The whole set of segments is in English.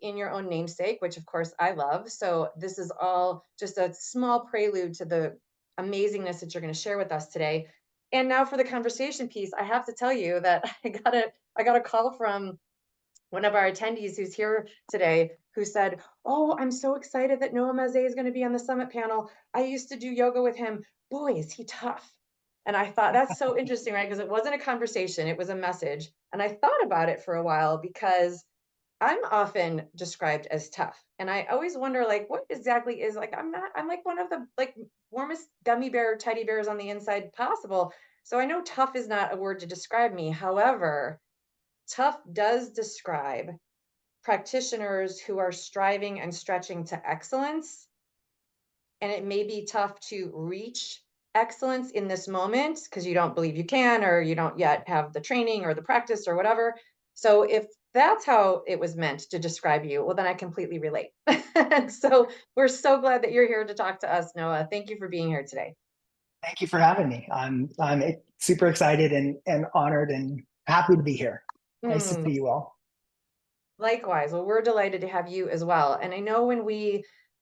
in your own namesake, which of course I love. So this is all just a small prelude to the amazingness that you're going to share with us today. And now for the conversation piece, I have to tell you that I got a call from one of our attendees who's here today who said, "Oh, I'm so excited that Noah Mazet is going to be on the summit panel. I used to do yoga with him. Boy, is he tough." And I thought that's so interesting, right? Because it wasn't a conversation, it was a message. And I thought about it for a while because I'm often described as tough. And I always wonder, like, what exactly is like, I'm like one of the like warmest gummy bear teddy bears on the inside possible. So I know tough is not a word to describe me. However, tough does describe practitioners who are striving and stretching to excellence. And it may be tough to reach excellence in this moment because you don't believe you can, or you don't yet have the training or the practice or whatever. So if that's how it was meant to describe you, well, then I completely relate. And so we're so glad that you're here to talk to us, Noah. Thank you for being here today. Thank you for having me. I'm super excited and honored and happy to be here. Nice to see Hmm. you all. Likewise. Well, we're delighted to have you as well. And I know when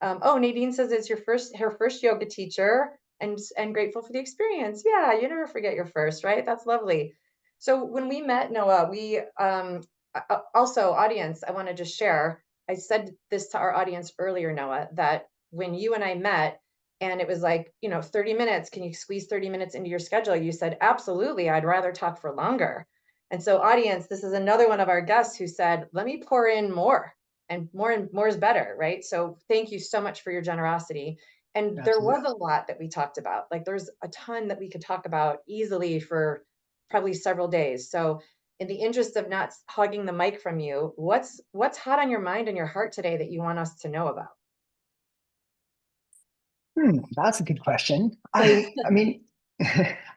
oh, Nadine says it's her first yoga teacher, and grateful for the experience. Yeah, you never forget your first, right? That's lovely. So when we met, Noah, we also, audience, I want to just share. I said this to our audience earlier, Noah, that when you and I met, and it was like, 30 minutes, can you squeeze 30 minutes into your schedule? You said, absolutely, I'd rather talk for longer. And so, audience, this is another one of our guests who said, let me pour in more, and more is better, right? So, thank you so much for your generosity. And there was Absolutely. a lot that we talked about. Like, there's a ton that we could talk about easily for probably several days. So, in the interest of not hogging the mic from you, what's hot on your mind and your heart today that you want us to know about? That's a good question. I mean,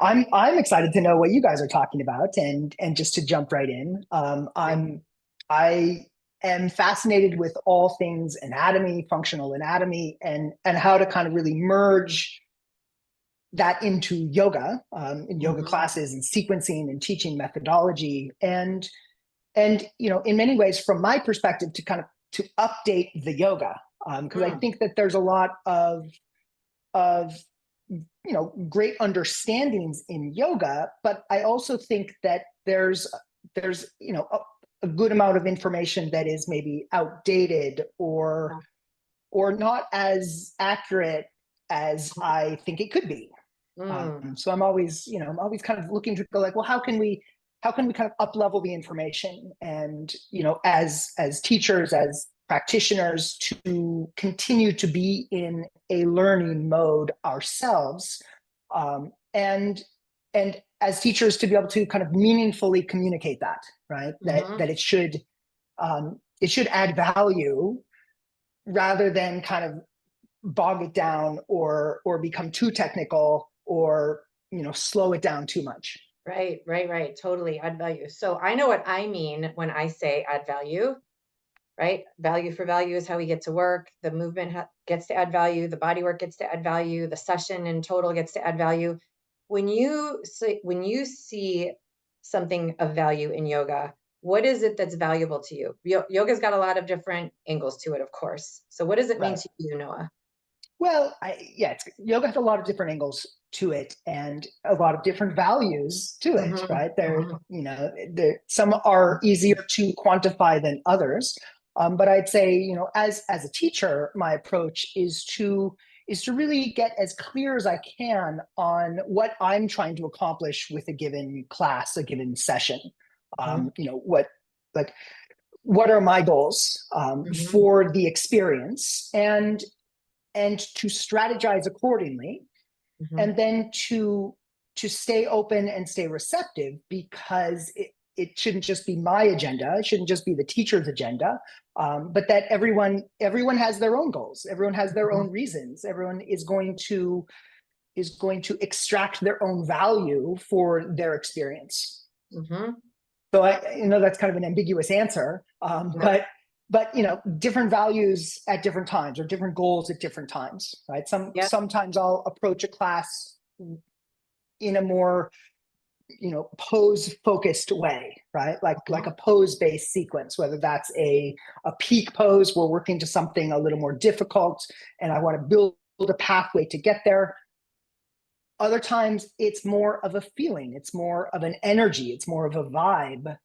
I'm excited to know what you guys are talking about, and just to jump right in. I am fascinated with all things anatomy, functional anatomy, and how to kind of really merge that into yoga, in yoga Mhm. classes and sequencing and teaching methodology, and in many ways, from my perspective, to kind of to update the yoga, because I Mm. think that there's a lot of great understandings in yoga, but I also think that there's a good amount of information that is maybe outdated or not as accurate as I think it could be. Mm. So I'm always kind of looking to go like, well, how can we kind of up level the information, and as teachers, as practitioners, to continue to be in a learning mode ourselves, and as teachers to be able to kind of meaningfully communicate that, right, Mhm. that it should add value rather than kind of bog it down or become too technical, or slow it down too much. Right, right, right. Totally add value. So I know what I mean when I say add value, right? Value for value is how we get to work. The movement gets to add value. The body work gets to add value. The session in total gets to add value. When you see something of value in yoga, what is it that's valuable to you? Yoga's got a lot of different angles to it, of course. So what does it mean Right. to you, Noah? Well, yeah, yoga has a lot of different angles to it, and a lot of different values to it, Hmm. right? There, Hmm. some are easier to quantify than others. But I'd say, as a teacher, my approach is to really get as clear as I can on what I'm trying to accomplish with a given class, a given session. Hmm. Like what are my goals, Hmm. for the experience, and to strategize accordingly, Hmm. and then to stay open and stay receptive, because it shouldn't just be my agenda, it shouldn't just be the teacher's agenda, but that everyone has their own goals, everyone has their Hmm. own reasons, everyone is going to extract their own value for their experience. Hmm. So I know that's kind of an ambiguous answer, No. but different values at different times, or different goals at different times, right? Yep. Sometimes I'll approach a class in a more pose focused way, right? Like a pose based sequence, whether that's a peak pose, we're working to something a little more difficult and I want to build a pathway to get there. Other times it's more of a feeling, it's more of an energy, it's more of a vibe,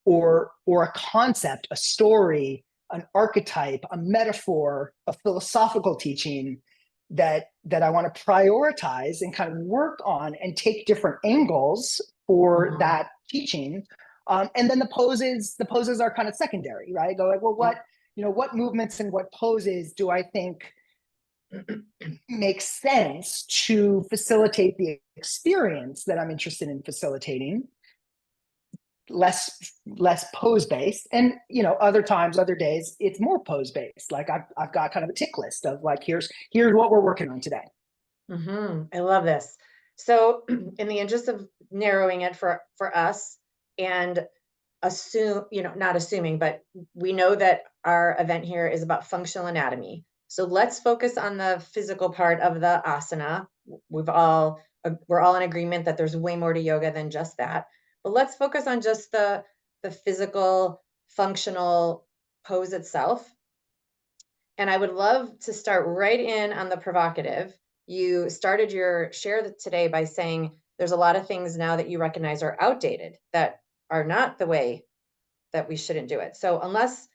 or a concept, a story, an archetype, a metaphor, a philosophical teaching that I want to prioritize and kind of work on and take different angles for that teaching. And then the poses are kind of secondary, right? Go like, well, what movements and what poses do I think makes sense to facilitate the experience that I'm interested in facilitating, less pose based. And other days it's more pose based. Like I've got kind of a tick list of like, here's what we're working on today. I love this. So in the interest of narrowing it for us, and not assuming, but we know that our event here is about functional anatomy. So let's focus on the physical part of the asana. We're all in agreement that there's way more to yoga than just that. But let's focus on just the physical, functional pose itself. And I would love to start right in on the provocative. You started your share today by saying there's a lot of things now that you recognize are outdated, that are not the way that we shouldn't do it. So unless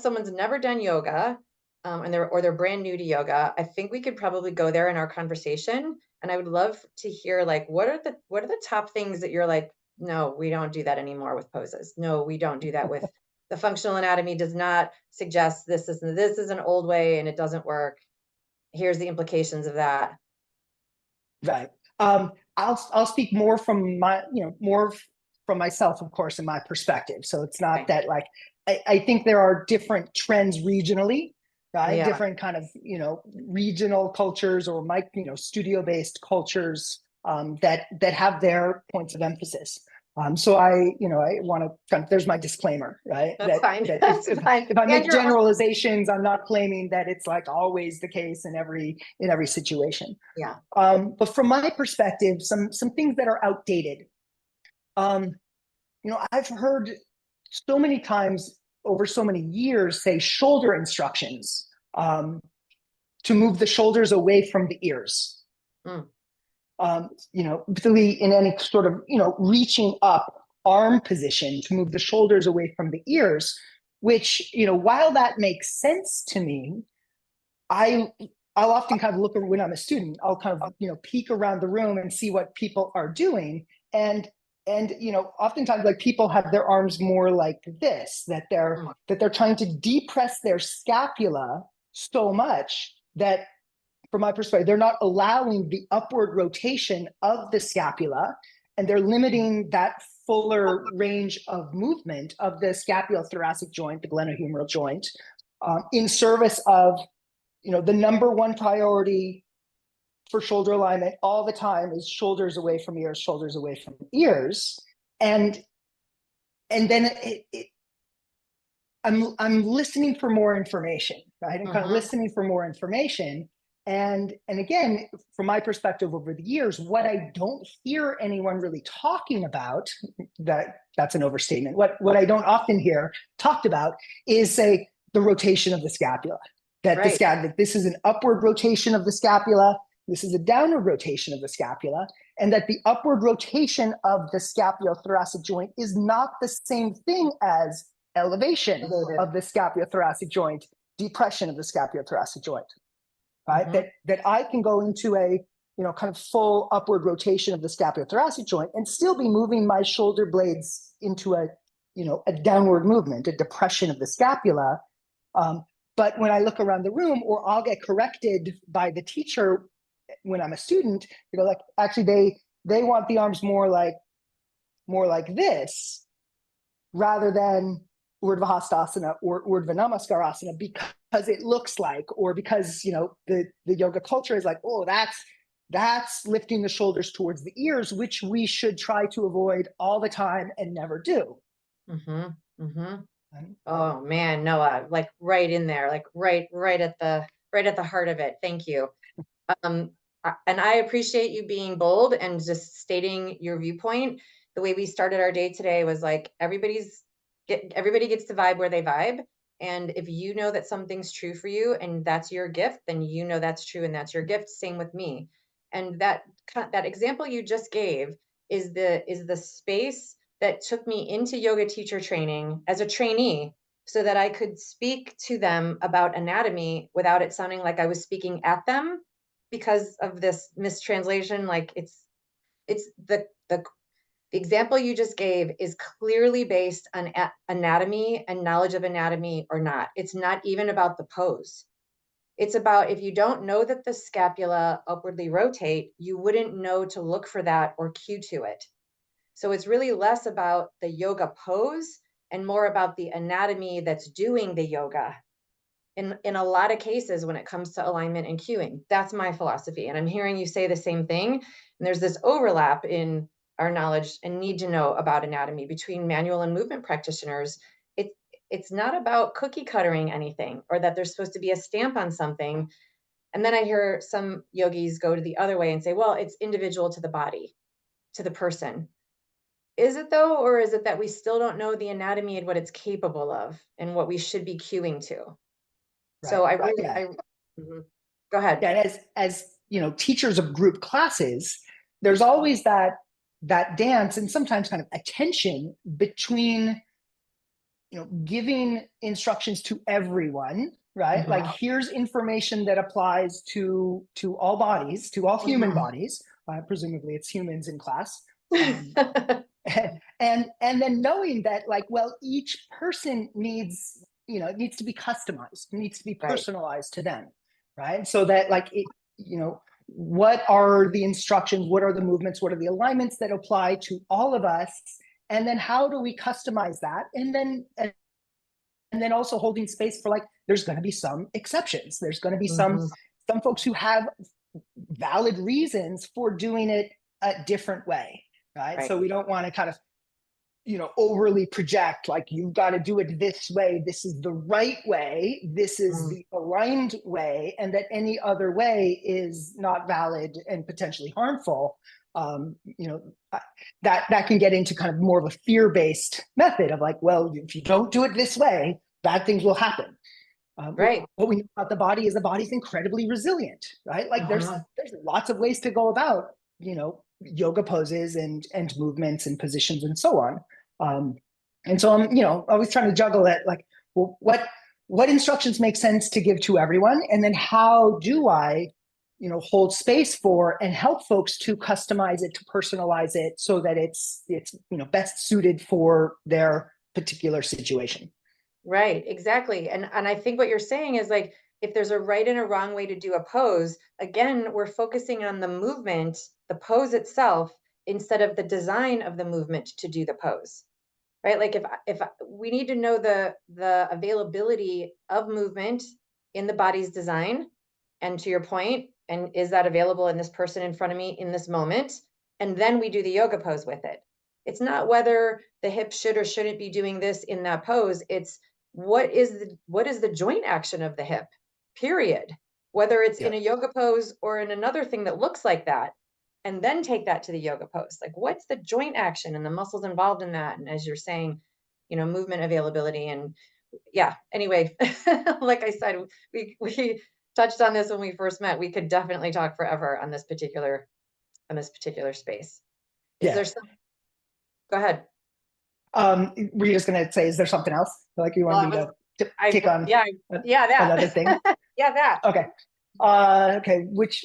someone's never done yoga, and they're brand new to yoga, I think we could probably go there in our conversation. And I would love to hear, like, what are the top things that you're like, no, we don't do that anymore with poses. No, we don't do that with the functional anatomy does not suggest this is an old way and it doesn't work. Here's the implications of that. Right. I'll speak more from from myself, of course, in my perspective. So it's not Okay. that like I think there are different trends regionally, right? Yeah. Different kind of regional cultures or studio based cultures that have their points of emphasis. So I want to kind of, there's my disclaimer, right? That's fine. That That's fine. if I make And you're generalizations, I'm not claiming that it's like always the case in every situation. yeah. But from my perspective, some things that are outdated. I've heard so many times over so many years say shoulder instructions to move the shoulders away from the ears. Mm. Particularly in any sort of reaching up arm position to move the shoulders away from the ears. Which while that makes sense to me, I'll often kind of look when I'm a student, I'll kind of, peek around the room and see what people are doing. And oftentimes like people have their arms more like this, that they're trying to depress their scapula so much that from my perspective, they're not allowing the upward rotation of the scapula, and they're limiting that fuller range of movement of the scapulothoracic joint, the glenohumeral joint, in service of the number one priority for shoulder alignment all the time is shoulders away from ears, shoulders away from ears. And then I'm listening for more information, right? I'm kind of listening for more information. And again, from my perspective over the years, what I don't hear anyone really talking about, that's an overstatement. What I don't often hear talked about is, say, the rotation of the scapula. That this is an upward rotation of the scapula, this is a downward rotation of the scapula, and that the upward rotation of the scapulothoracic joint is not the same thing as elevation of the scapulothoracic joint, depression of the scapulothoracic joint, right? That I can go into a kind of full upward rotation of the scapulothoracic joint and still be moving my shoulder blades into a downward movement, a depression of the scapula. But when I look around the room, or I'll get corrected by the teacher when I'm a student, like, actually they want the arms more like this rather than Urdhva Hastasana or Urdhva Namaskarasana, because it looks like, or because the yoga culture is like, oh, that's lifting the shoulders towards the ears, which we should try to avoid all the time and never do. Oh man, Noah, like right in there, like right at the heart of it. Thank you. and I appreciate you being bold and just stating your viewpoint. The way we started our day today was like everybody gets to vibe where they vibe. And if you know that something's true for you and that's your gift, then you know that's true and that's your gift. Same with me. And that example you just gave is the space that took me into yoga teacher training as a trainee so that I could speak to them about anatomy without it sounding like I was speaking at them because of this mistranslation. Like it's the example you just gave is clearly based on anatomy and knowledge of anatomy or not. It's not even about the pose. It's about if you don't know that the scapula upwardly rotate, you wouldn't know to look for that or cue to it. So it's really less about the yoga pose and more about the anatomy that's doing the yoga in a lot of cases when it comes to alignment and cueing. That's my philosophy. And I'm hearing you say the same thing. And there's this overlap in our knowledge and need to know about anatomy between manual and movement practitioners. It, it's not about cookie cuttering anything or that there's supposed to be a stamp on something. And then I hear some yogis go to the other way and say, well, it's individual to the body, to the person. Is it though, or is it that we still don't know the anatomy and what it's capable of and what we should be cueing to? Right. So I really, Yeah. Mhm. Go ahead. Yeah. And as you know, teachers of group classes, there's always that dance and sometimes kind of a tension between, you know, giving instructions to everyone, right? Like Mhm. here's information that applies to all bodies, to all human Mhm. bodies. Presumably it's humans in class. Um, and then knowing that, like, well, each person needs, you know, it needs to be customized, it needs to be Right. personalized to them, right? So that, like, it, you know, what are the instructions, what are the movements, what are the alignments that apply to all of us, and then how do we customize that, and then also holding space for, like, there's going to be some exceptions, there's going to be Mhm. some folks who have valid reasons for doing it a different way, right? Right. So we don't want to kind of, you know, overly project, like, you've got to do it this way, this is the right way, this is Mm. the aligned way, and that any other way is not valid and potentially harmful. You know, that can get into kind of more of a fear-based method of, like, well, if you don't do it this way, bad things will happen. Right. What we know about the body is the body's incredibly resilient, right? Like Mhm. there's lots of ways to go about, you know, yoga poses and movements and positions and so on. Um, and so I'm, you know, always trying to juggle that, like, well, what instructions make sense to give to everyone, and then how do I, you know, hold space for and help folks to customize it, to personalize it, so that it's you know, best suited for their particular situation. Right. Exactly. And I think what you're saying is like if there's a right and a wrong way to do a pose, again, we're focusing on the movement, the pose itself, instead of the design of the movement to do the pose. Right? Like if we need to know the availability of movement in the body's design, and to your point, and is that available in this person in front of me in this moment? And then we do the yoga pose with it. It's not whether the hip should or shouldn't be doing this in that pose. It's what is the joint action of the hip, period. Whether it's Yeah. in a yoga pose or in another thing that looks like that, and then take that to the yoga pose. Like, what's the joint action and the muscles involved in that? And as you're saying, movement availability and yeah. Anyway, like I said, we touched on this when we first met. We could definitely talk forever on this particular space. Is Yeah. there some? Go ahead. Were you just going to say, is there something else like you Well, wanted I me was, to I kick on yeah, yeah, another thing? that, yeah, that, Okay. Okay. Which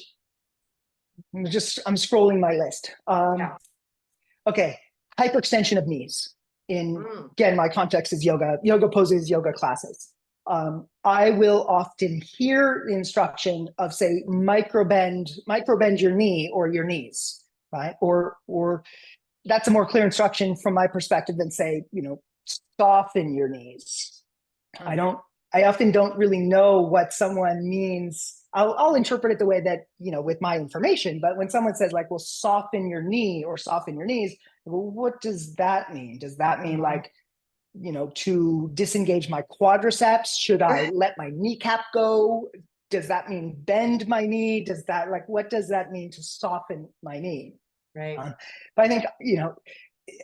I'm scrolling my list. yeah. Okay. Hyperextension of knees. In, Mm, again, my context is yoga poses, yoga classes. I will often hear the instruction of, say, microbend your knee or your knees, right? Or that's a more clear instruction from my perspective than, say, you know, soften your knees. I mhm, don't, I often don't really know what someone means. I'll interpret it the way that, you know, with my information, but when someone says, like, well, soften your knee or soften your knees, well, what does that mean? Does that mean, mhm. like, you know, to disengage my quadriceps? Should I let my kneecap go? does that mean bend my knee? Does that, like, what does that mean to soften my knee? Right. But I think,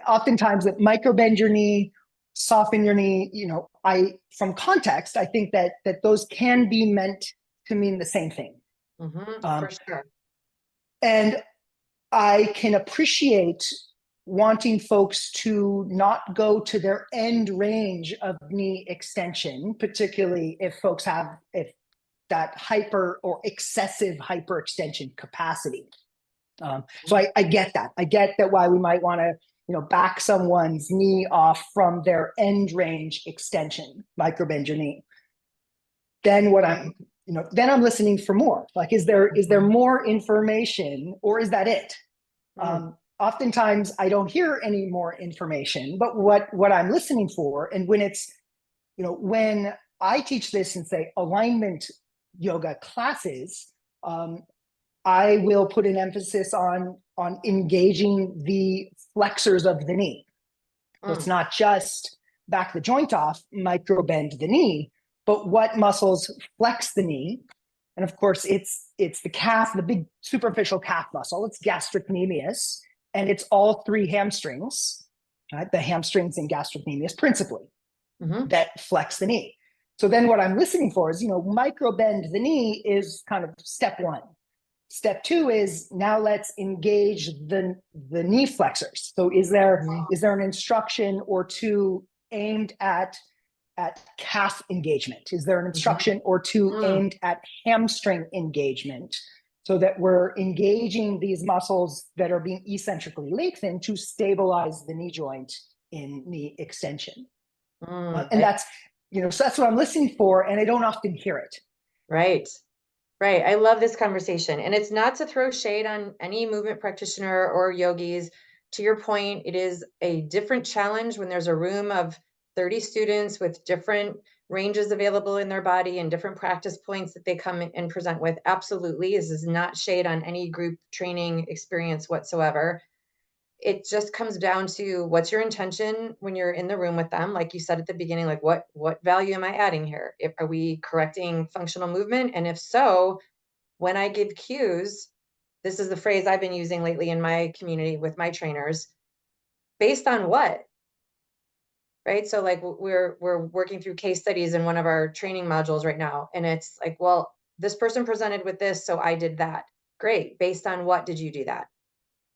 oftentimes that micro bend your knee, soften your knee, from context, I think that those can be meant to mean the same thing. For Um, sure. and I can appreciate wanting folks to not go to their end range of knee extension, particularly if that hyper or excessive hyperextension capacity. So I get that. I get that why we might want to, back someone's knee off from their end range extension, microbend your knee. Then then I'm listening for more. Like, is there more information, or is that it? Oftentimes I don't hear any more information, but what I'm listening for, and when I teach this in, say, alignment yoga classes, I will put an emphasis on engaging the flexors of the knee. So it's not just back the joint off, micro bend the knee, but what muscles flex the knee. And of course, it's the calf, the big superficial calf muscle. It's gastrocnemius, and it's all three hamstrings, right? The hamstrings and gastrocnemius principally that flex the knee. So then what I'm listening for is, micro bend the knee is kind of step one. Step two is, now let's engage the knee flexors. So is there an instruction or two aimed at calf engagement? Is there an instruction or two aimed at hamstring engagement, so that we're engaging these muscles that are being eccentrically lengthened to stabilize the knee joint in knee extension? And that's, so that's what I'm listening for, and I don't often hear it. Right. Right. I love this conversation. And it's not to throw shade on any movement practitioner or yogis. To your point, it is a different challenge when there's a room of 30 students with different ranges available in their body and different practice points that they come and present with. Absolutely. This is not shade on any group training experience whatsoever. It just comes down to, what's your intention when you're in the room with them? Like you said at the beginning, like what value am I adding here? Are we correcting functional movement? And if so, when I give cues, this is the phrase I've been using lately in my community with my trainers, based on what? Right? So like we're working through case studies in one of our training modules right now, and it's like, well, this person presented with this, so I did that. Great. Based on what did you do that?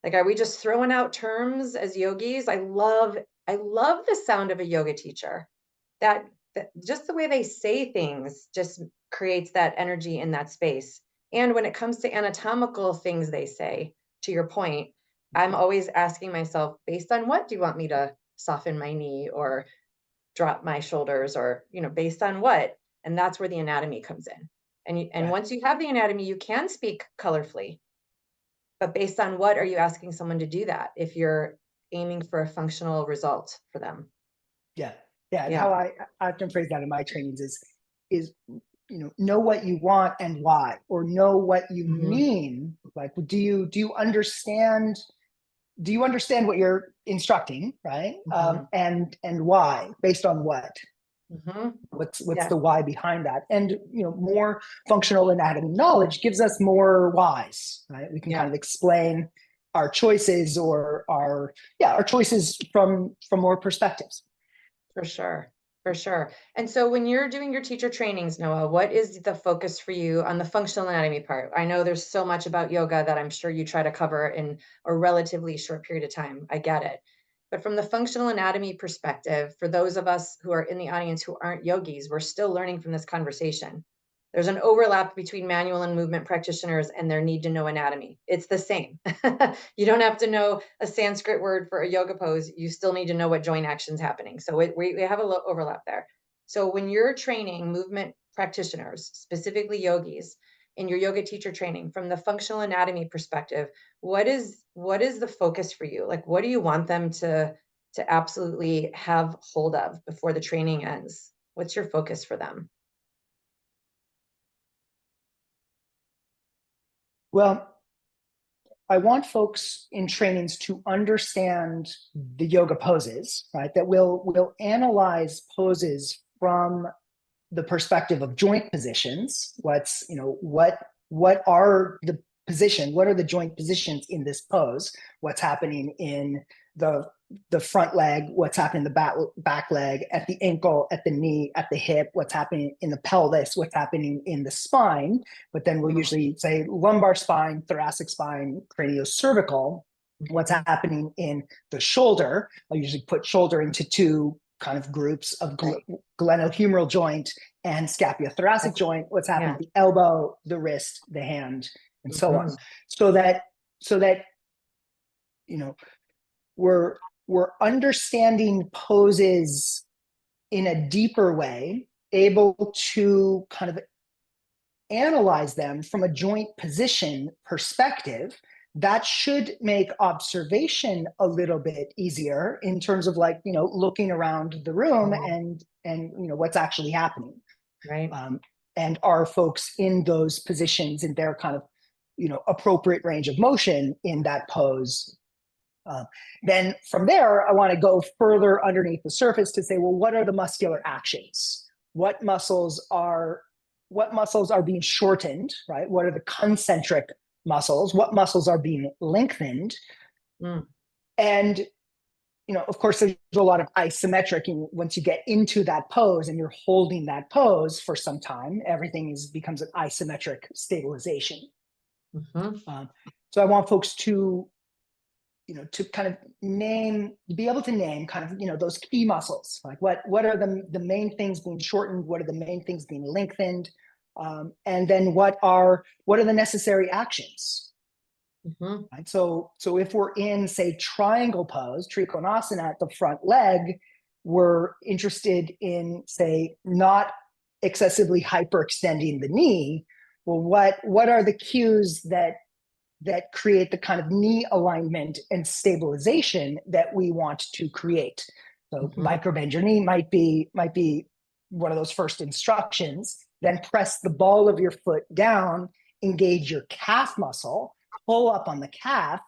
Like, are we just throwing out terms as yogis? I love the sound of a yoga teacher. That just the way they say things just creates that energy in that space. And when it comes to anatomical things they say, to your point, I'm always asking myself, based on what do you want me to soften my knee or drop my shoulders, or, based on what? And that's where the anatomy comes in. And once you have the anatomy, you can speak colorfully. But based on what are you asking someone to do that if you're aiming for a functional result for them? Yeah. And Yeah. how I often phrase that in my trainings is know what you want and why, or know what you mean. Like, do you understand what you're instructing, right? And why, based on what? What's the why behind that? And more functional anatomy knowledge gives us more whys, right? We can kind of explain our choices, or our choices from more perspectives. For sure. For sure. And so when you're doing your teacher trainings, Noah, what is the focus for you on the functional anatomy part? I know there's so much about yoga that I'm sure you try to cover in a relatively short period of time. I get it. But from the functional anatomy perspective, for those of us who are in the audience who aren't yogis, we're still learning from this conversation. There's an overlap between manual and movement practitioners and their need to know anatomy. It's the same. You don't have to know a Sanskrit word for a yoga pose. You still need to know what joint action's happening. So we have a little overlap there. So when you're training movement practitioners, specifically yogis, in your yoga teacher training, from the functional anatomy perspective, what is the focus for you? Like, what do you want them to absolutely have hold of before the training ends? What's your focus for them? Well, I want folks in trainings to understand the yoga poses, right? That we'll analyze poses from the perspective of joint positions. What's, what are the position? What are the joint positions in this pose? What's happening in the front leg? What's happening in the back leg, at the ankle, at the knee, at the hip? What's happening in the pelvis? What's happening in the spine? But then we'll usually say lumbar spine, thoracic spine, craniocervical. What's happening in the shoulder? I usually put shoulder into two kind of groups of glenohumeral joint and scapulothoracic joint. What's happening at the elbow, the wrist, the hand, and so on. So that we're understanding poses in a deeper way, able to kind of analyze them from a joint position perspective. That should make observation a little bit easier in terms of looking around the room and what's actually happening. Right. And are folks in those positions in their kind of appropriate range of motion in that pose? Then from there, I want to go further underneath the surface to say, well, what are the muscular actions? What muscles are being shortened, right? What are the concentric muscles? What muscles are being lengthened? And of course, there's a lot of isometric. And once you get into that pose and you're holding that pose for some time, everything becomes an isometric stabilization. So I want folks to kind of be able to name kind of, those key muscles, like what are the main things being shortened? What are the main things being lengthened? And then what are the necessary actions? Right? So if we're in, say, triangle pose, trikonasana at the front leg, we're interested in, say, not excessively hyperextending the knee. Well, what are the cues that create the kind of knee alignment and stabilization that we want to create? So microbend your knee might be one of those first instructions. Then press the ball of your foot down, engage your calf muscle, pull up on the calf,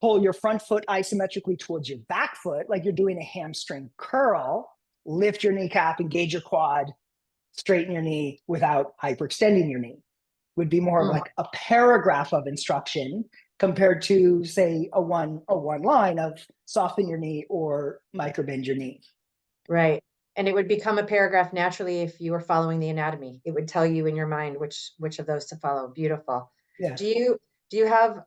pull your front foot isometrically towards your back foot, like you're doing a hamstring curl, lift your kneecap, engage your quad, straighten your knee without hyperextending your knee. Would be more like a paragraph of instruction compared to, say, a one line of soften your knee or microbend your knee. Right. And it would become a paragraph naturally if you were following the anatomy. It would tell you in your mind which of those to follow. Beautiful. Yeah. Do you have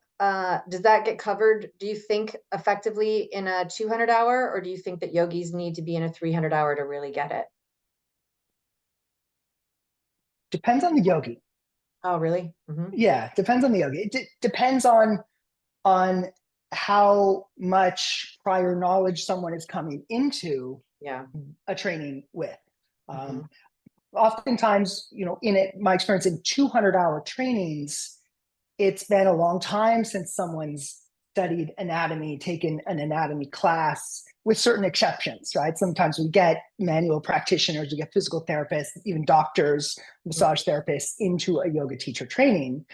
does that get covered, do you think, effectively in a 200 hour, or do you think that yogis need to be in a 300 hour to really get it? Depends on the yogi. Oh, really? Yeah, depends on the yogi. It depends on how much prior knowledge someone is coming into a training with. Oftentimes, in my experience in 200-hour trainings, it's been a long time since someone's studied anatomy, taken an anatomy class, with certain exceptions, right? Sometimes we get manual practitioners, we get physical therapists, even doctors, massage therapists into a yoga teacher training.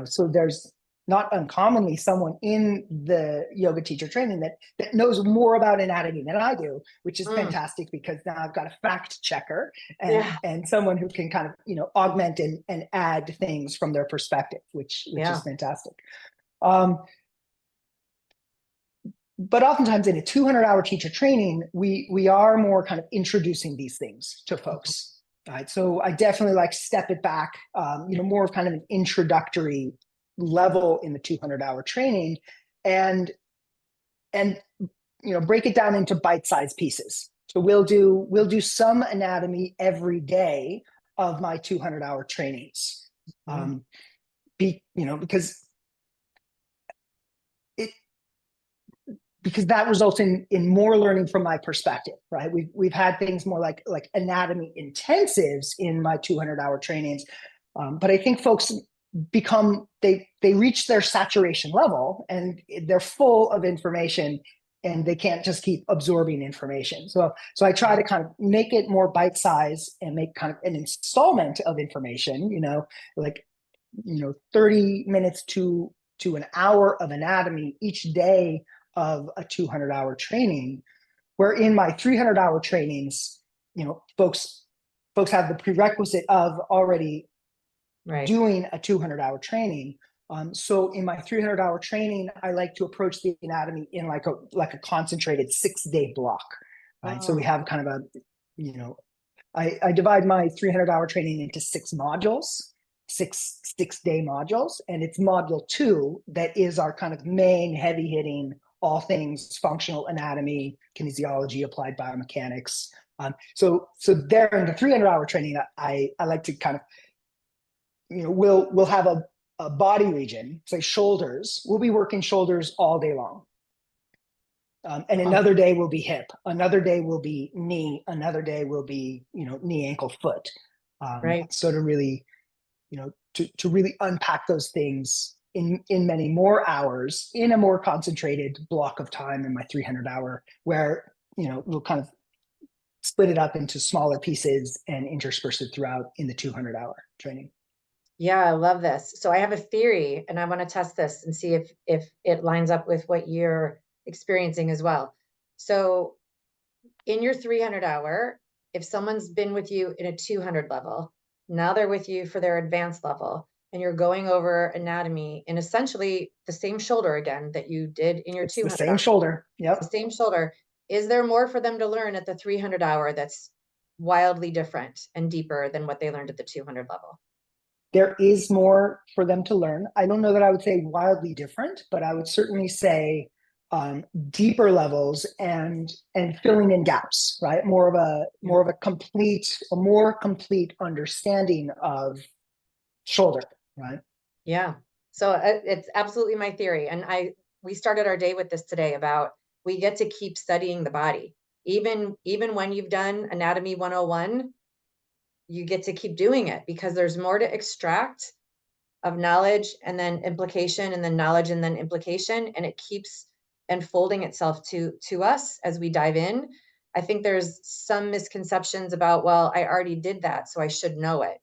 So there's not uncommonly someone in the yoga teacher training that knows more about anatomy than I do, which is fantastic, because now I've got a fact checker and someone who can kind of, augment and add things from their perspective, which is fantastic. But oftentimes in a 200-hour teacher training, we are more kind of introducing these things to folks. Right? So I definitely like step it back, more of kind of an introductory level in the 200-hour training, and break it down into bite-sized pieces. So we'll do some anatomy every day of my 200-hour trainings, because that results in more learning from my perspective, right? We've had things more like anatomy intensives in my 200-hour trainings, but I think folks they reach their saturation level and they're full of information, and they can't just keep absorbing information. So I try to kind of make it more bite size and make kind of an installment of information, 30 minutes to an hour of anatomy each day of a 200-hour training, where in my 300-hour trainings, folks folks have the prerequisite of already Right. doing a 200-hour training. So in my 300-hour training, I like to approach the anatomy in like a concentrated 6-day block. Right. So we Oh, have kind of a, I divide my 300-hour training into 6 modules, six-day modules, and it's module 2 that is our kind of main heavy hitting, all things functional anatomy, kinesiology, applied biomechanics. So there in the 300-hour training, I like to kind of, we'll have a body region, say shoulders. We'll be working shoulders all day long. And oh, another day will be hip, another day will be knee, another day will be, knee, ankle, foot. right. So to really, to really unpack those things in many more hours in a more concentrated block of time in my 300-hour, where, we'll kind of split it up into smaller pieces and intersperse it throughout in the 200-hour training. Yeah, I love this. So I have a theory and I want to test this and see if it lines up with what you're experiencing as well. So in your 300 hour, if someone's been with you in a 200 level, now they're with you for their advanced level, and you're going over anatomy in essentially the same shoulder again that you did in your It's the 200 same hour, shoulder. the Yep. same shoulder. Is there more for them to learn at the 300 hour that's wildly different and deeper than what they learned at the 200 level? There is more for them to learn. I don't know that I would say wildly different, but I would certainly say deeper levels and filling in gaps, right? More of a more complete understanding of shoulder, right? Yeah. So it's absolutely my theory. And we started our day with this today about we get to keep studying the body. Even when you've done Anatomy 101, you get to keep doing it because there's more to extract of knowledge and then implication and then knowledge and then implication, and it keeps unfolding itself to us as we dive in. I think there's some misconceptions about, well, I already did that, so I should know it,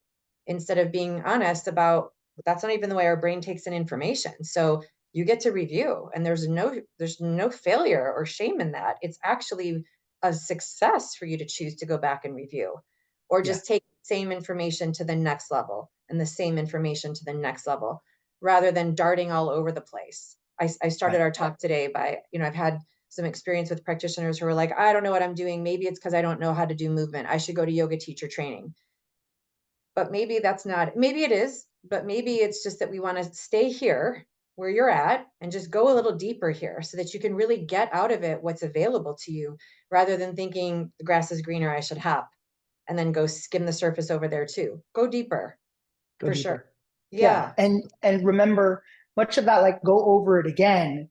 instead of being honest about that's not even the way our brain takes in information. So you get to review, and there's no failure or shame in that. It's actually a success for you to choose to go back and review, or Yeah, just take the same information to the next level and the same information to the next level, rather than darting all over the place. I started right. our talk today by, I've had some experience with practitioners who are like, I don't know what I'm doing. Maybe it's because I don't know how to do movement. I should go to yoga teacher training. But maybe that's not, maybe it is, but maybe it's just that we want to stay here where you're at and just go a little deeper here so that you can really get out of it what's available to you, rather than thinking the grass is greener, I should hop and then go skim the surface over there too. Go deeper Go for sure. deeper. Yeah, Yeah. and remember much of that, like go over it again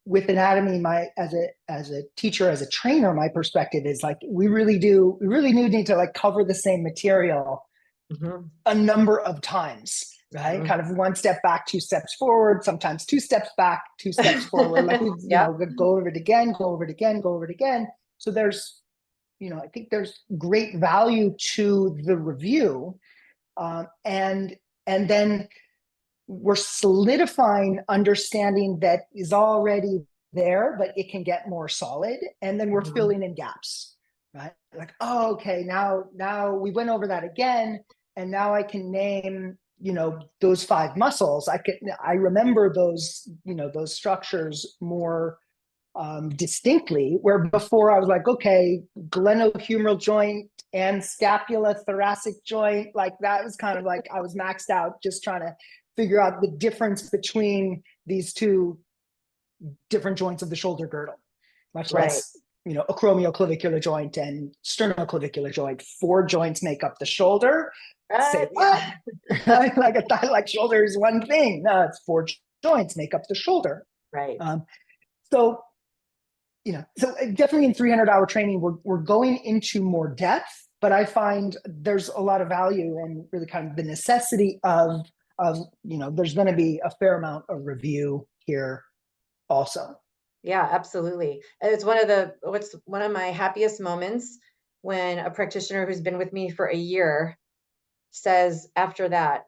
with anatomy. My as a teacher, as a trainer, my perspective is like we really do need to like cover the same material Hmm. a number of times, right? Hmm. Kind of one step back, 2 steps forward, sometimes 2 steps back, 2 steps forward. Like we, Yep. go over it again, go over it again, go over it again. So there's, I think there's great value to the review, and then we're solidifying understanding that is already there, but it can get more solid, and then we're Hmm. filling in gaps, right? Like, oh, okay, now we went over that again, and now I can name, those 5 muscles. I remember those, those structures more distinctly, where before I was like, okay, glenohumeral joint and scapula thoracic joint, like that was kind of like I was maxed out just trying to figure out the difference between these 2 different joints of the shoulder girdle, much Right. less, acromioclavicular joint and sternoclavicular joint. 4 joints make up the shoulder. Say what? Yeah. Like a thigh like shoulder is one thing. No, it's 4 joints make up the shoulder. Right. Um, so so definitely in 300-hour training, we're going into more depth, but I find there's a lot of value and really kind of the necessity of there's going to be a fair amount of review here also. Yeah, absolutely. And it's what's one of my happiest moments when a practitioner who's been with me for a year says after that,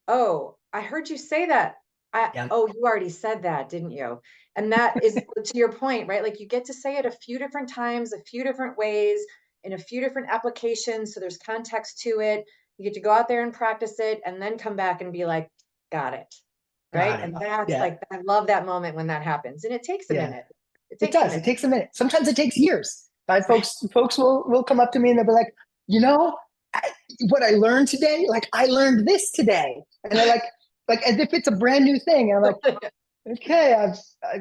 "Oh, I heard you say that. Yeah, Oh, you already said that, didn't you?" And that is to your point, right? Like you get to say it a few different times, a few different ways. in a few different applications. So there's context to it. You get to go out there and practice it and then come back and be like, got it. Right. Got it. And that's Yeah. like, I love that moment when that happens. And it takes a Yeah. minute. It It takes a does. It minute. takes a minute. Sometimes it takes years. Right? Right. Folks will come up to me and they'll be like, you know, what I learned today, like I learned this today. And they're like as if it's a brand new thing. And I'm like, okay, I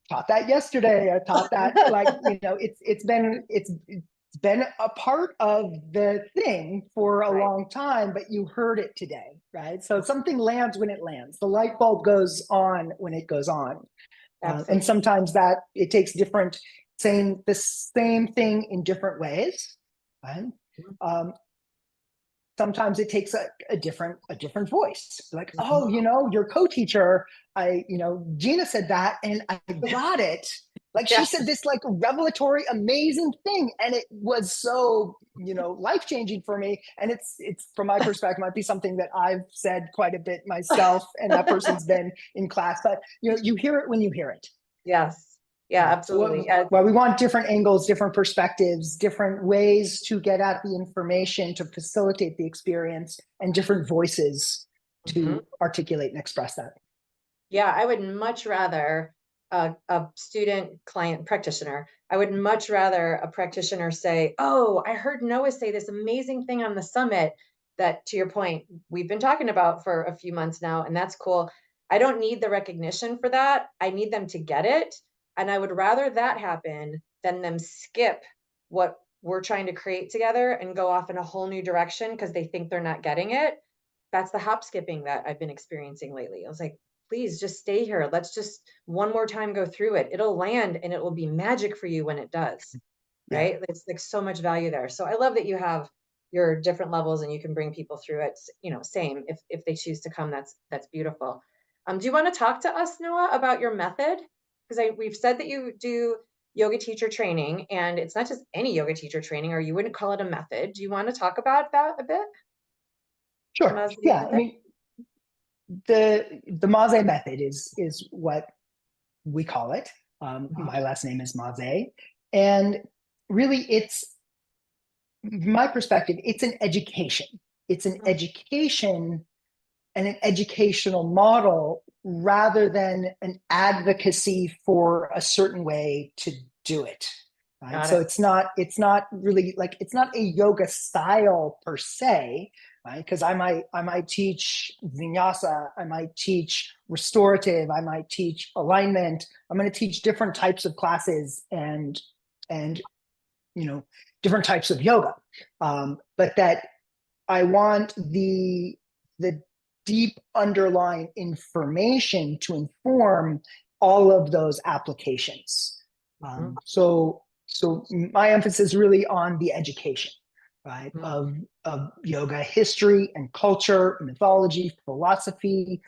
taught that yesterday. I taught that like, it's been a part of the thing for a Right. long time, but you heard it today, right? So something lands when it lands. The light bulb goes on when it goes on. And Absolutely. sometimes that it takes different saying the same thing in different ways, right? Um, sometimes it takes a different voice. Like, oh, Mhm. your co-teacher, Gina said that, and I got it. Like she Yes. said this like revelatory, amazing thing, and it was so life changing for me. And it's from my perspective, might be something that I've said quite a bit myself, and that person's been in class. But you hear it when you hear it. Yes. Yeah, Yeah. So absolutely. Yeah. well, we want different angles, different perspectives, different ways to get at the information to facilitate the experience, and different voices Mhm. to articulate and express that. Yeah, I would much rather a student, client, practitioner. I would much rather a practitioner say, "Oh, I heard Noah say this amazing thing on the summit that, to your point, we've been talking about for a few months now, and that's cool." I don't need the recognition for that. I need them to get it, and I would rather that happen than them skip what we're trying to create together and go off in a whole new direction because they think they're not getting it. That's the hop skipping that I've been experiencing lately. I was like, please just stay here. Let's just one more time go through it. It'll land and it will be magic for you when it does. Yeah. Right. It's like so much value there. So I love that you have your different levels and you can bring people through it, same if they choose to come, that's beautiful. Do you want to talk to us, Noah, about your method? Because we've said that you do yoga teacher training, and it's not just any yoga teacher training, or you wouldn't call it a method. Do you want to talk about that a bit? The Sure. Masley Yeah. I method? mean, the Maze method is what we call it. Mhm. My last name is Maze, and really, it's my perspective. It's an education. It's an Mm, education and an educational model rather than an advocacy for a certain way to do it. Right. got So it. it's not really like it's not a yoga style per se, right? Because I might teach vinyasa, I might teach restorative, I might teach alignment. I'm going to teach different types of classes and different types of yoga. But that I want the deep underlying information to inform all of those applications. Mhm, So my emphasis is really on the education, right, mhm, of yoga history and culture, mythology, philosophy,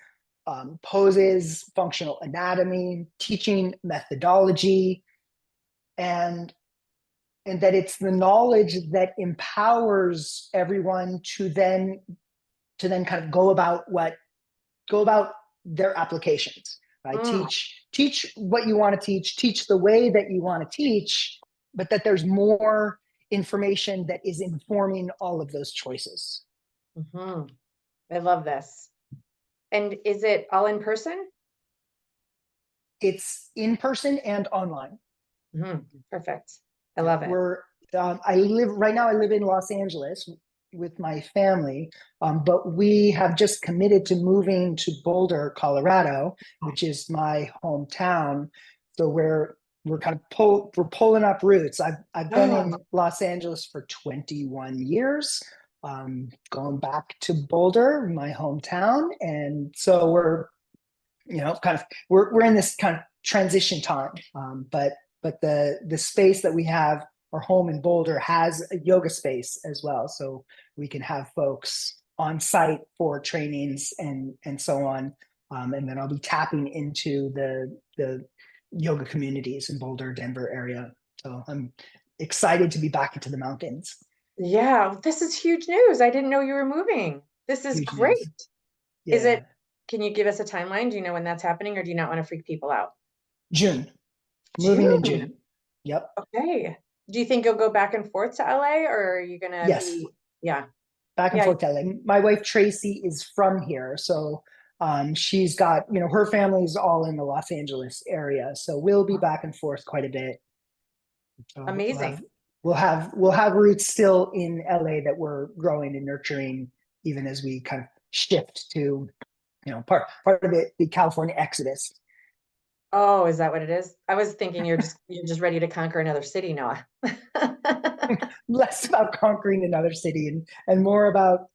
poses, functional anatomy, teaching methodology, and that it's the knowledge that empowers everyone to then kind of go about their applications, right? mm, Teach what you want to teach the way that you want to teach, but that there's more information that is informing all of those choices. mhm. I love this. And is it all in person? It's in person and online. Mhm, perfect. I Yeah, love it. I live right now. I live in Los Angeles with my family, but we have just committed to moving to Boulder, Colorado, which is my hometown. So we're kind of we're pulling up roots. I've been Oh, in Los Angeles for 21 years, going back to Boulder, my hometown, and so kind of we're in this kind of transition time. But the space that we have, our home in Boulder, has a yoga space as well, so we can have folks on site for trainings and so on. And then I'll be tapping into the yoga communities in Boulder, Denver area. So I'm excited to be back into the mountains. yeah. This is huge news. I didn't know you were moving. This is Huge news. great. Is Yeah. it, can you give us a timeline? Do you know when that's happening, or do you not want to freak people out? June. Moving in June. June. Yep. Okay. Do you think you'll go back and forth to LA, or are you gonna Yes, be, yeah, back and yeah. forth to LA. My wife Tracy is from here, so she's got, her family's all in the Los Angeles area, so we'll be back and forth quite a bit. We'll have Amazing. we'll have roots still in LA that we're growing and nurturing, even as we kind of shift to, part of it, the California exodus. Oh, is that what it is? I was thinking you're just ready to conquer another city, Noah. Less about conquering another city and more about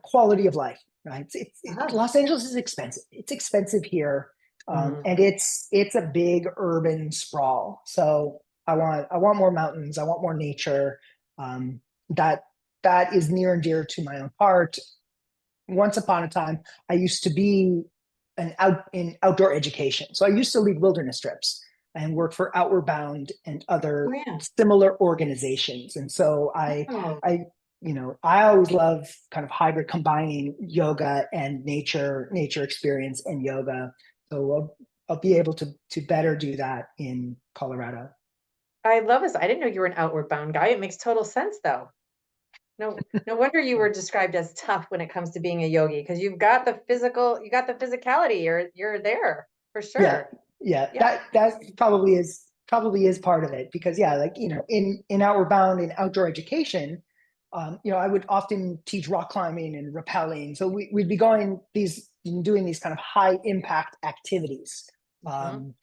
quality of life, right? Uh-huh. Los Angeles is expensive. It's expensive here, Mhm. and it's a big urban sprawl. So I want more mountains. I want more nature. Um, that that is near and dear to my own heart. Once upon a time, I used to be in outdoor education. So I used to lead wilderness trips and work for Outward Bound and Oh other yeah. similar organizations. And so I Oh, I I always love kind of hybrid combining yoga and nature experience and yoga. So I'll be able to better do that in Colorado. I love this. I didn't know you were an outward bound guy. It makes total sense though. No wonder you were described as tough when it comes to being a yogi, because you got the physicality. You're there for Yeah, sure. yeah, Yeah. that probably is part of it because yeah, like in Outward Bound in outdoor education, I would often teach rock climbing and rappelling, so we'd be doing these kind of high impact activities, Hmm. um,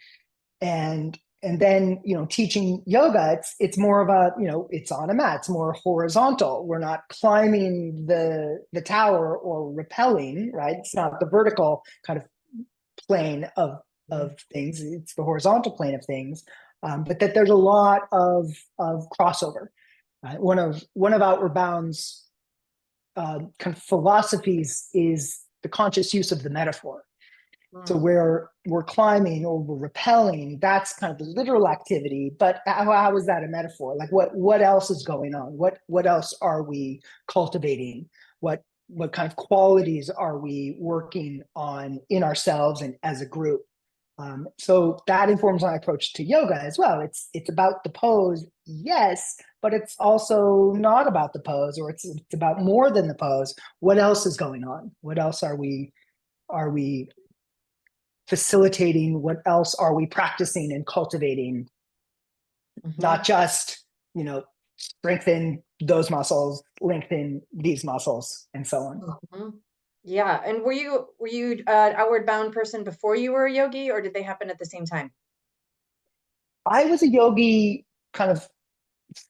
and then teaching yoga, it's more of a it's on a mat, it's more horizontal. We're not climbing the tower or rappelling, right? It's not the vertical kind of plane of things. It's the horizontal plane of things, but that there's a lot of crossover. One of Outward Bound's kind of philosophies is the conscious use of the metaphor. So Mm. where we're climbing or we're rappelling, that's kind of the literal activity. But how is that a metaphor? Like what else is going on? What else are we cultivating? What kind of qualities are we working on in ourselves and as a group? So that informs my approach to yoga as well. It's about the pose, yes, but it's also not about the pose, or it's about more than the pose. What else is going on? What else are we facilitating? What else are we practicing and cultivating? Not Hmm. just, you know, strengthen those muscles, lengthen these muscles, and so on. Hmm. Yeah. And were you outward bound person before you were a yogi, or did they happen at the same time? I was a yogi kind of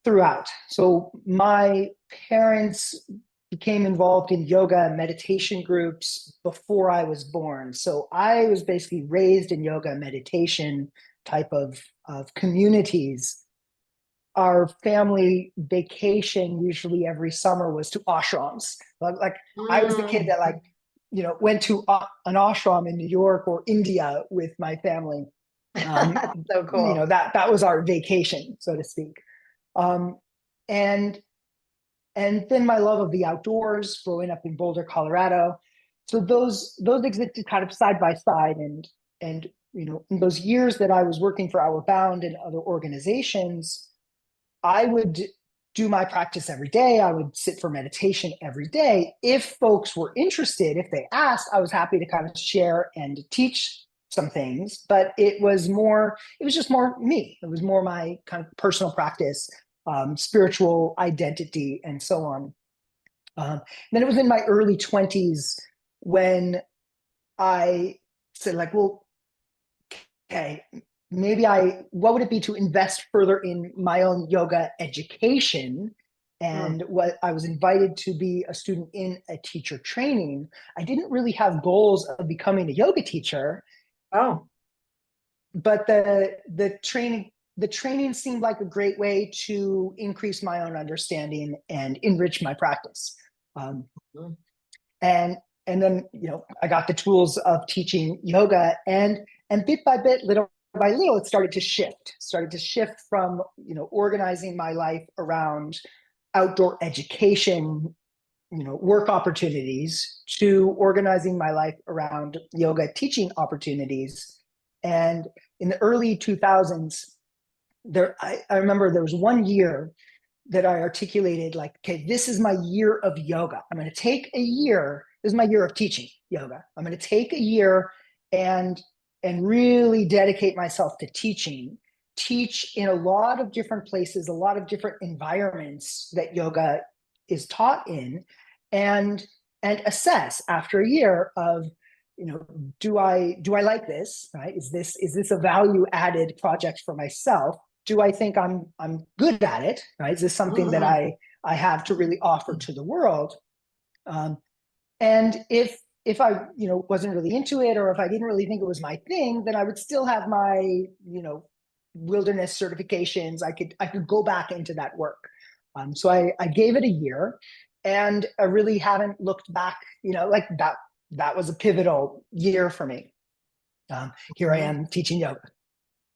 throughout. So my parents became involved in yoga and meditation groups before I was born. So I was basically raised in yoga and meditation type of communities. Our family vacation usually every summer was to ashrams. Like I was the kid Mm. that went to an ashram in New York or India with my family. Um, So cool. that was our vacation, so to speak. Um, and and then my love of the outdoors, growing up in Boulder, Colorado. So those existed kind of side by side, and in those years that I was working for Outward Bound and other organizations, I would do my practice every day. I would sit for meditation every day. If folks were interested, if they asked, I was happy to kind of share and teach some things. But it was just more me. It was more my kind of personal practice, spiritual identity, and so on. Then it was in my early 20s when I said, like, well, okay, what would it be to invest further in my own yoga education? Mm. And what I was invited to be a student in a teacher training. I didn't really have goals of becoming a yoga teacher, Oh. but the training seemed like a great way to increase my own understanding and enrich my practice. Um, Mm. and and then I got the tools of teaching yoga, and bit by bit, little by little, it started to shift from organizing my life around outdoor education, work opportunities, to organizing my life around yoga teaching opportunities. And in the early 2000s, I remember there was one year that I articulated like, okay, this is my year of yoga. I'm going to take a year. This is my year of teaching yoga. I'm going to take a year and really dedicate myself to teaching. Teach in a lot of different places, a lot of different environments that yoga is taught in, and assess after a year of, do I like this? Right? Is this a value added project for myself? Do I think I'm good at it? Right? Is this something that Mhm. I have to really offer to the world? Um, and if I wasn't really into it, or if I didn't really think it was my thing, then I would still have my wilderness certifications. I could go back into that work. So I gave it a year, and I really haven't looked back. Like that. That was a pivotal year for me. Here I Mhm. am teaching yoga.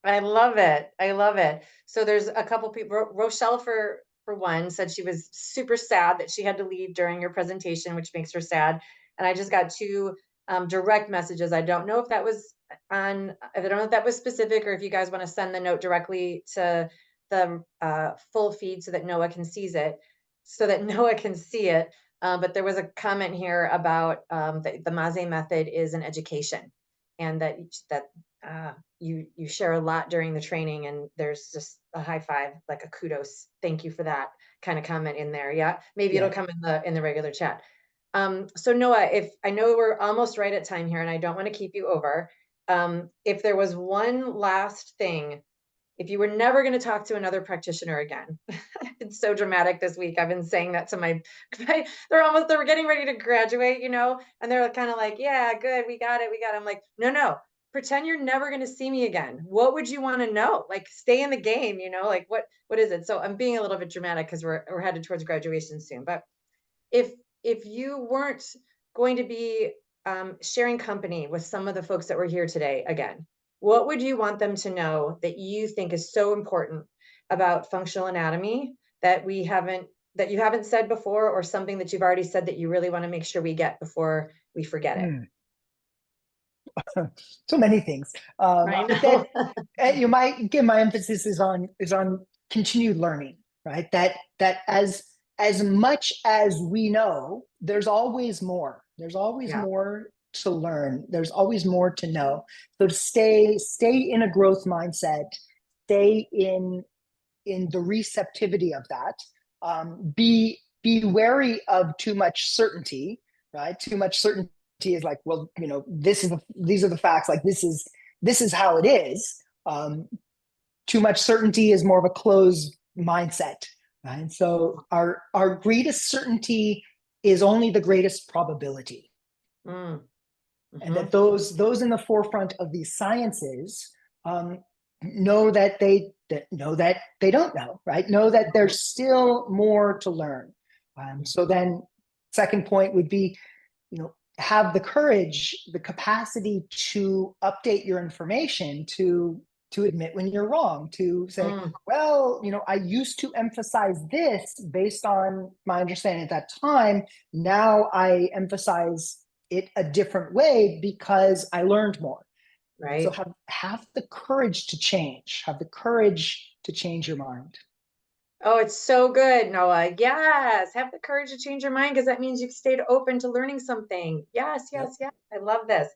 I love it. I love it. So there's a couple people. Rochelle, for one, said she was super sad that she had to leave during your presentation, which makes her sad. And I just got two direct messages. I don't know if that was I don't know if that was specific, or if you guys want to send the note directly to the full feed so that Noah can seize it, so that Noah can see it. But there was a comment here about the Maze method is an education, and that you share a lot during the training, and there's just a high five, like a kudos, thank you for that kind of comment in there. Yeah, maybe it'll Yeah. come in the regular chat. So Noah, if I know we're almost right at time here and I don't want to keep you over, if there was one last thing, if you were never going to talk to another practitioner again, it's so dramatic this week. I've been saying that to they're getting ready to graduate, and they're kind of like, yeah, good, we got it, we got it. I'm like, no, pretend you're never going to see me again. What would you want to know? Like, stay in the game, like what is it? So I'm being a little bit dramatic because we're headed towards graduation soon. But if if you weren't going to be sharing company with some of the folks that were here today again, what would you want them to know that you think is so important about functional anatomy that you haven't said before, or something that you've already said that you really want to make sure we get before we forget it? Mm. So many things. I But that know. you might again, my emphasis is on continued learning, right? That as much as we know, there's always more. There's always Yeah. more to learn. There's always more to know. So to stay in a growth mindset, stay in the receptivity of that. Be wary of too much certainty, right? Too much certainty is like, well, these are the facts. Like this is how it is. Too much certainty is more of a closed mindset, right? So our greatest certainty is only the greatest probability, Mm, and that mhm. those in the forefront of these sciences um, know that they don't know, right? Know that there's still more to learn. So then, second point would be, have the courage, the capacity to update your information, to admit when you're wrong, to say, Mm, well, I used to emphasize this based on my understanding at that time. Now I emphasize it a different way because I learned more. So right. have the courage to change. Have the courage to change your mind. Oh, it's so good, Noah. Yes. Have the courage to change your mind, because that means you've stayed open to learning something. Yes, Yep. yes, yes. I love this.